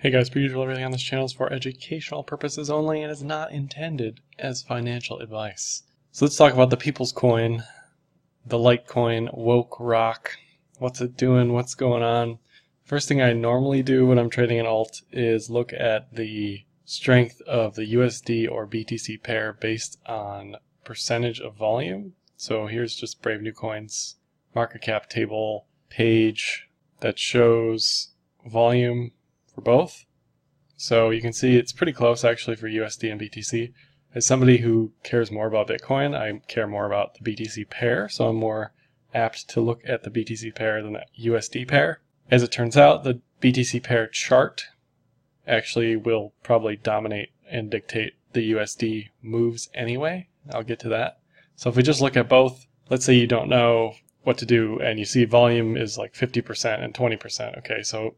Hey guys, per usual, everything on this channel is for educational purposes only and is not intended as financial advice. So let's talk about the people's coin, the Litecoin, woke rock. What's it doing? What's going on? First thing I normally do when I'm trading an alt is look at the strength of the USD or BTC pair based on percentage of volume. So here's just Brave New Coin's market cap table page that shows volume for both. So you can see it's pretty close actually for USD and BTC. As somebody who cares more about Bitcoin, I care more about the BTC pair, so I'm more apt to look at the BTC pair than the USD pair. As it turns out, the BTC pair chart actually will probably dominate and dictate the USD moves anyway. I'll get to that. So if we just look at both, let's say you don't know what to do and you see volume is like 50% and 20%. Okay, so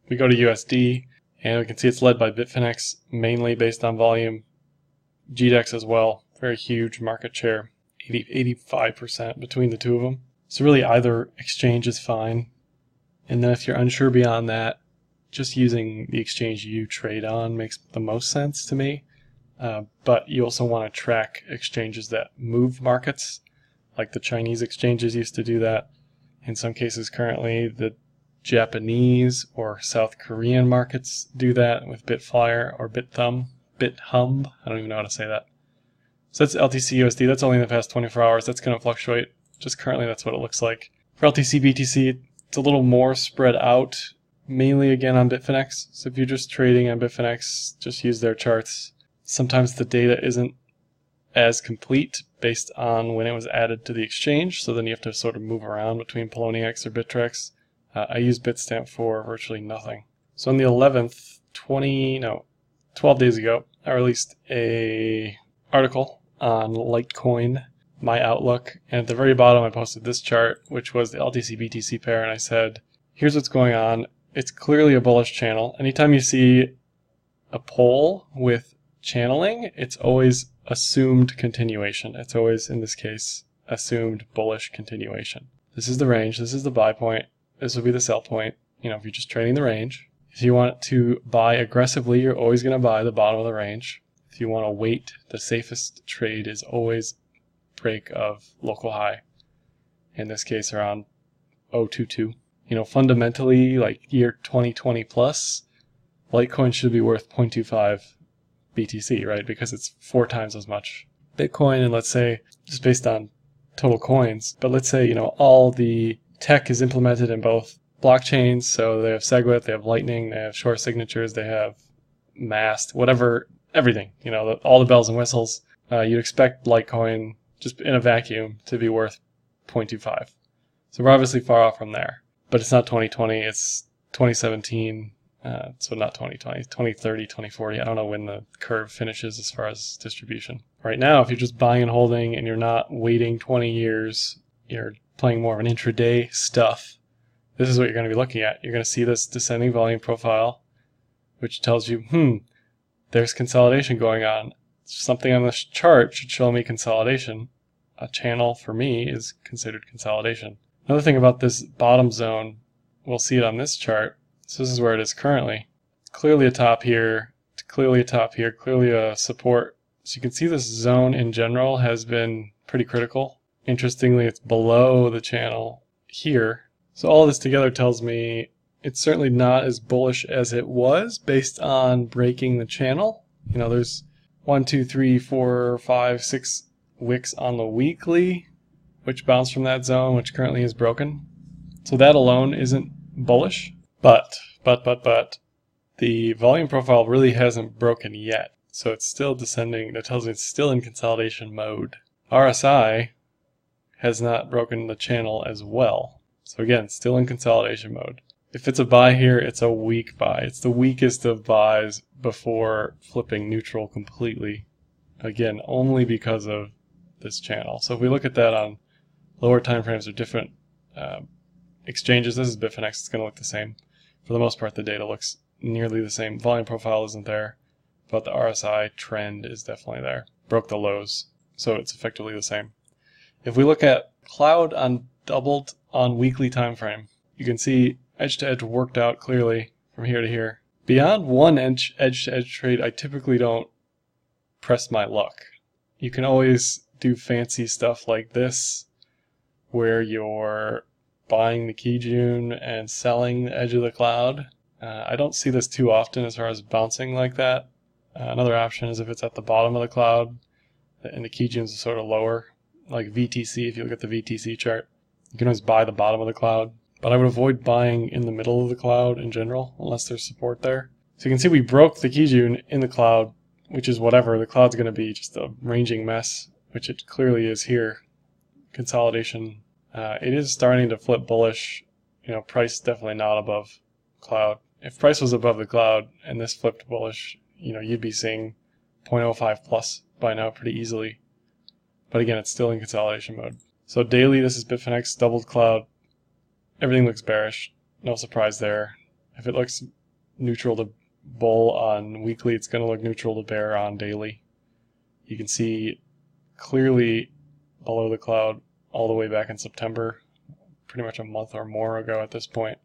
we go to USD and we can see it's led by Bitfinex mainly based on volume. GDEX as well, very huge market share, 85% between the two of them. So really either exchange is fine. And then if you're unsure beyond that, just using the exchange you trade on makes the most sense to me. But you also want to track exchanges that move markets, like the Chinese exchanges used to do that. In some cases currently, the Japanese or South Korean markets do that with Bitflyer or BitHum. I don't even know how to say that. So that's LTC USD. That's only in the past 24 hours. That's going to fluctuate. Just currently, that's what it looks like. For LTC BTC, it's a little more spread out, mainly again on Bitfinex. So if you're just trading on Bitfinex, just use their charts. Sometimes the data isn't as complete based on when it was added to the exchange. So then you have to sort of move around between Poloniex or Bittrex. I use Bitstamp for virtually nothing. So on the 11th, 12 days ago, I released a article on Litecoin, my outlook, and at the very bottom I posted this chart, which was the LTC BTC pair, and I said, here's what's going on. It's clearly a bullish channel. Anytime you see a pole with channeling, it's always assumed continuation. It's always, in this case, assumed bullish continuation. This is the range, this is the buy point. This will be the sell point, if you're just trading the range. If you want to buy aggressively, you're always going to buy the bottom of the range. If you want to wait, the safest trade is always break of local high. In this case, around 0.22. Fundamentally, like year 2020 plus, Litecoin should be worth 0.25 BTC, right? Because it's 4 times as much Bitcoin, and let's say, just based on total coins, but let's say, all the tech is implemented in both blockchains, so they have SegWit, they have Lightning, they have short signatures, they have Mast, whatever, everything, all the bells and whistles. You'd expect Litecoin, just in a vacuum, to be worth 0.25. So we're obviously far off from there. But it's not 2020, it's 2017, so not 2020, 2030, 2040. I don't know when the curve finishes as far as distribution. Right now, if you're just buying and holding and you're not waiting 20 years, you're playing more of an intraday stuff, this is what you're going to be looking at. You're going to see this descending volume profile, which tells you, there's consolidation going on. Something on this chart should show me consolidation. A channel, for me, is considered consolidation. Another thing about this bottom zone, we'll see it on this chart. So this is where it is currently. Clearly a top here, clearly a top here, clearly a support. So you can see this zone in general has been pretty critical. Interestingly, it's below the channel here. So all this together tells me it's certainly not as bullish as it was based on breaking the channel. There's 1, 2, 3, 4, 5, 6 wicks on the weekly, which bounce from that zone, which currently is broken. So that alone isn't bullish. But, the volume profile really hasn't broken yet. So it's still descending. That tells me it's still in consolidation mode. RSI has not broken the channel as well. So again, still in consolidation mode. If it's a buy here, it's a weak buy. It's the weakest of buys before flipping neutral completely. Again, only because of this channel. So if we look at that on lower time frames or different exchanges, this is Bitfinex, it's going to look the same. For the most part, the data looks nearly the same. Volume profile isn't there, but the RSI trend is definitely there. Broke the lows, so it's effectively the same. If we look at cloud on doubled on weekly time frame, you can see edge to edge worked out clearly from here to here. Beyond one edge-to-edge trade, I typically don't press my luck. You can always do fancy stuff like this, where you're buying the Kijun and selling the edge of the cloud. I don't see this too often as far as bouncing like that. Another option is if it's at the bottom of the cloud and the Kijun's sort of lower, like VTC. If you look at the VTC chart, you can always buy the bottom of the cloud. But I would avoid buying in the middle of the cloud in general, unless there's support there. So you can see we broke the Kijun in the cloud, which is whatever. The cloud's going to be just a ranging mess, which it clearly is here. Consolidation. It is starting to flip bullish. You know, price definitely not above cloud. If price was above the cloud and this flipped bullish, you know, you'd be seeing 0.05 plus by now pretty easily. But again, it's still in consolidation mode. So daily, this is Bitfinex, doubled cloud. Everything looks bearish. No surprise there. If it looks neutral to bull on weekly, it's going to look neutral to bear on daily. You can see clearly below the cloud all the way back in September, pretty much a month or more ago at this point.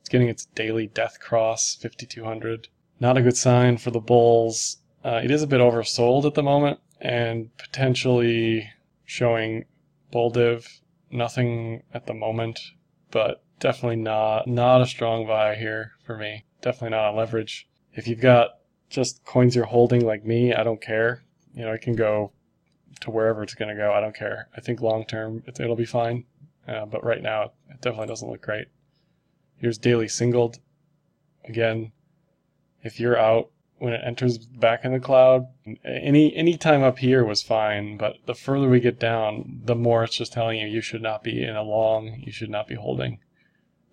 It's getting its daily death cross, 5,200. Not a good sign for the bulls. It is a bit oversold at the moment and potentially showing bull div. Nothing at the moment, but definitely not a strong buy here for me. Definitely not on leverage. If you've got just coins you're holding like me, I don't care. You know, it can go to wherever it's going to go. I don't care. I think long term it'll be fine, but right now it definitely doesn't look great. Here's daily singled. Again, if you're out when it enters back in the cloud, any time up here was fine, but the further we get down, the more it's just telling you should not be in a long, you should not be holding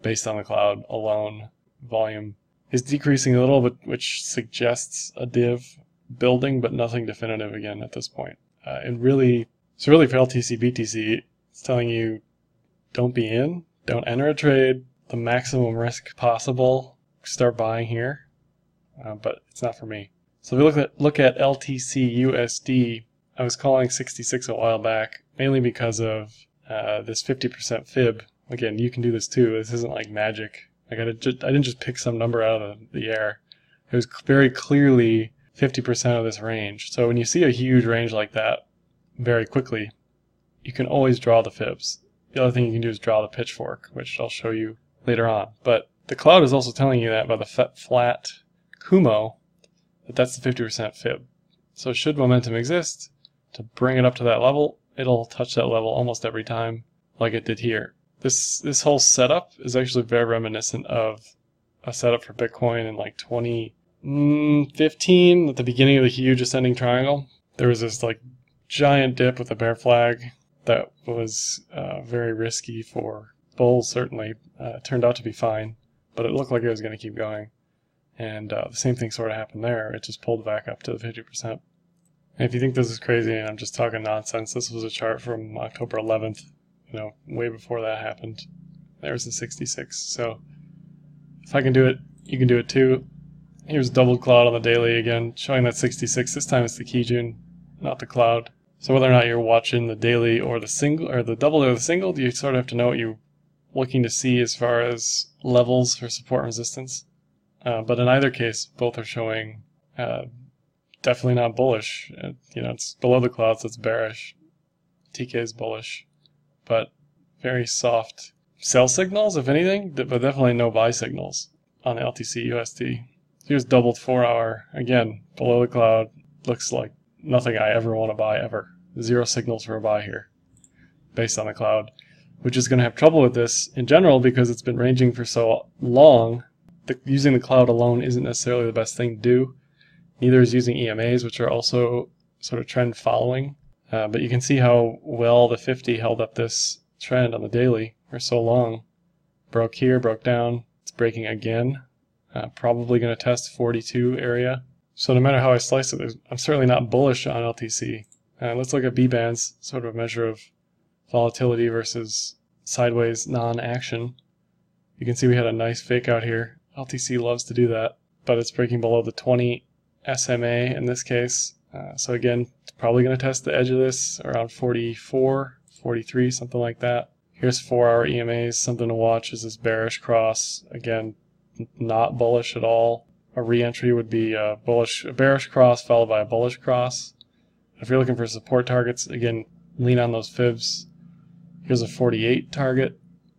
based on the cloud alone. Volume is decreasing a little bit, which suggests a div building, but nothing definitive again at this point. So really for LTC BTC, it's telling you don't be in, don't enter a trade, the maximum risk possible, start buying here, but it's not for me. So if we look at LTC USD, I was calling 66 a while back, mainly because of this 50% fib. Again, you can do this too. This isn't like magic. Like I didn't just pick some number out of the air. It was very clearly 50% of this range. So when you see a huge range like that very quickly, you can always draw the fibs. The other thing you can do is draw the pitchfork, which I'll show you later on. But the cloud is also telling you that by the flat Kumo, that's the 50% fib. So should momentum exist to bring it up to that level, it'll touch that level almost every time, like it did here. This whole setup is actually very reminiscent of a setup for Bitcoin in like 2015, at the beginning of the huge ascending triangle. There was this like giant dip with a bear flag that was very risky for bulls, certainly. It turned out to be fine, but it looked like it was going to keep going. And the same thing sort of happened there. It just pulled back up to the 50%. And if you think this is crazy and I'm just talking nonsense, this was a chart from October 11th, you know, way before that happened. There's the 66. So if I can do it, you can do it too. Here's doubled cloud on the daily again, showing that 66. This time it's the Kijun, not the cloud. So whether or not you're watching the daily or the single, or the double or the single, you sort of have to know what you're looking to see as far as levels for support and resistance. But in either case, both are showing definitely not bullish. You know, it's below the cloud, so it's bearish. TK is bullish, but very soft sell signals, if anything, but definitely no buy signals on the LTC USD. Here's doubled 4 hour, again, below the cloud. Looks like nothing I ever want to buy ever. Zero signals for a buy here based on the cloud, which is going to have trouble with this in general because it's been ranging for so long. Using the cloud alone isn't necessarily the best thing to do. Neither is using EMAs, which are also sort of trend following. But you can see how well the 50 held up this trend on the daily for so long. Broke here, broke down. It's breaking again. Probably going to test 42 area. So no matter how I slice it, I'm certainly not bullish on LTC. Let's look at B-bands, sort of a measure of volatility versus sideways non-action. You can see we had a nice fake out here. LTC loves to do that, but it's breaking below the 20 SMA in this case. So again, it's probably going to test the edge of this around 44, 43, something like that. Here's 4 hour EMAs. Something to watch is this bearish cross. Again, not bullish at all. a re-entry would be a bearish cross followed by a bullish cross. If you're looking for support targets, again, lean on those fibs. Here's a 48 target,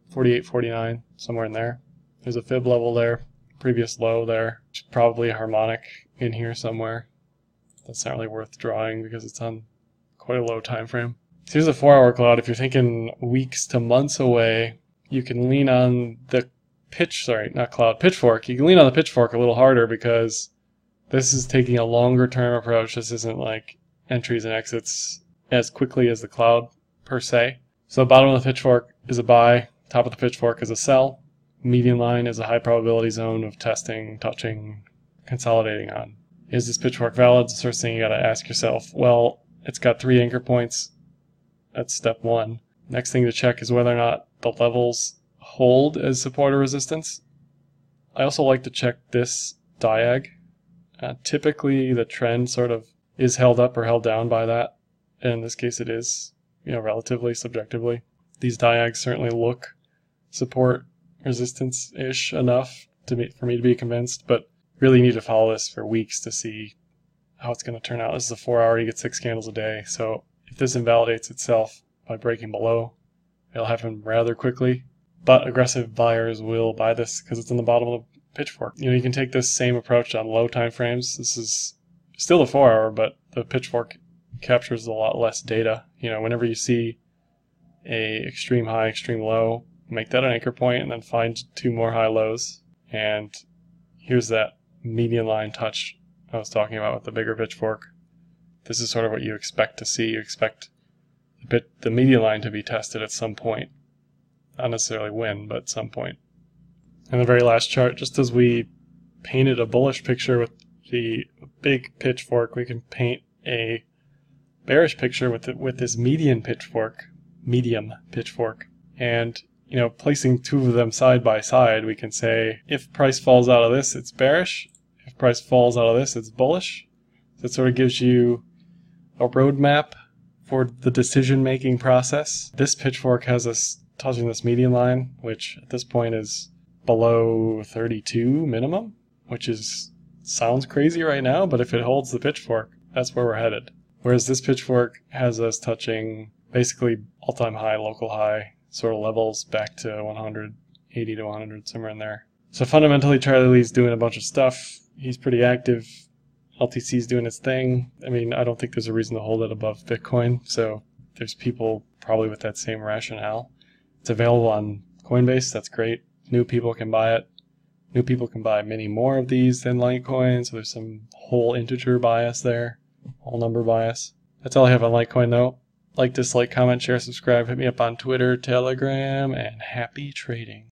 48, 49, somewhere in there. There's a fib level there, previous low there. Probably a harmonic in here somewhere. That's not really worth drawing because it's on quite a low time frame. So here's a 4-hour cloud. If you're thinking weeks to months away, you can lean on the Pitchfork. You can lean on the Pitchfork a little harder because this is taking a longer term approach. This isn't like entries and exits as quickly as the cloud per se. So bottom of the Pitchfork is a buy, top of the Pitchfork is a sell, median line is a high probability zone of testing, touching, consolidating on. Is this Pitchfork valid? It's the first thing you got to ask yourself. Well, it's got 3 anchor points. That's step 1. Next thing to check is whether or not the levels hold as support or resistance. I also like to check this diag. Typically the trend sort of is held up or held down by that. And in this case it is, relatively subjectively. These diags certainly look support resistance-ish enough for me to be convinced, but really need to follow this for weeks to see how it's going to turn out. This is a 4-hour, you get 6 candles a day, so if this invalidates itself by breaking below, it'll happen rather quickly. But aggressive buyers will buy this because it's in the bottom of the Pitchfork. You can take this same approach on low time frames. This is still a 4-hour, but the Pitchfork captures a lot less data. Whenever you see a extreme high, extreme low, make that an anchor point and then find 2 more high lows. And here's that median line touch I was talking about with the bigger Pitchfork. This is sort of what you expect to see. You expect the median line to be tested at some point. Not necessarily win, but at some point. And the very last chart, just as we painted a bullish picture with the big Pitchfork, we can paint a bearish picture with this medium Pitchfork. And placing 2 of them side by side, we can say if price falls out of this, it's bearish. If price falls out of this, it's bullish. So it sort of gives you a roadmap for the decision-making process. This Pitchfork has us touching this median line, which at this point is below 32 minimum, which sounds crazy right now, but if it holds the Pitchfork, that's where we're headed. Whereas this Pitchfork has us touching basically all-time high, local high sort of levels back to 100, 80 to 100, somewhere in there. So fundamentally, Charlie Lee's doing a bunch of stuff. He's pretty active. LTC's doing its thing. I don't think there's a reason to hold it above Bitcoin, so there's people probably with that same rationale. It's available on Coinbase, that's great. New people can buy it. New people can buy many more of these than Litecoin, so there's some whole integer bias there, whole number bias. That's all I have on Litecoin though. Like, dislike, comment, share, subscribe, hit me up on Twitter, Telegram, and happy trading.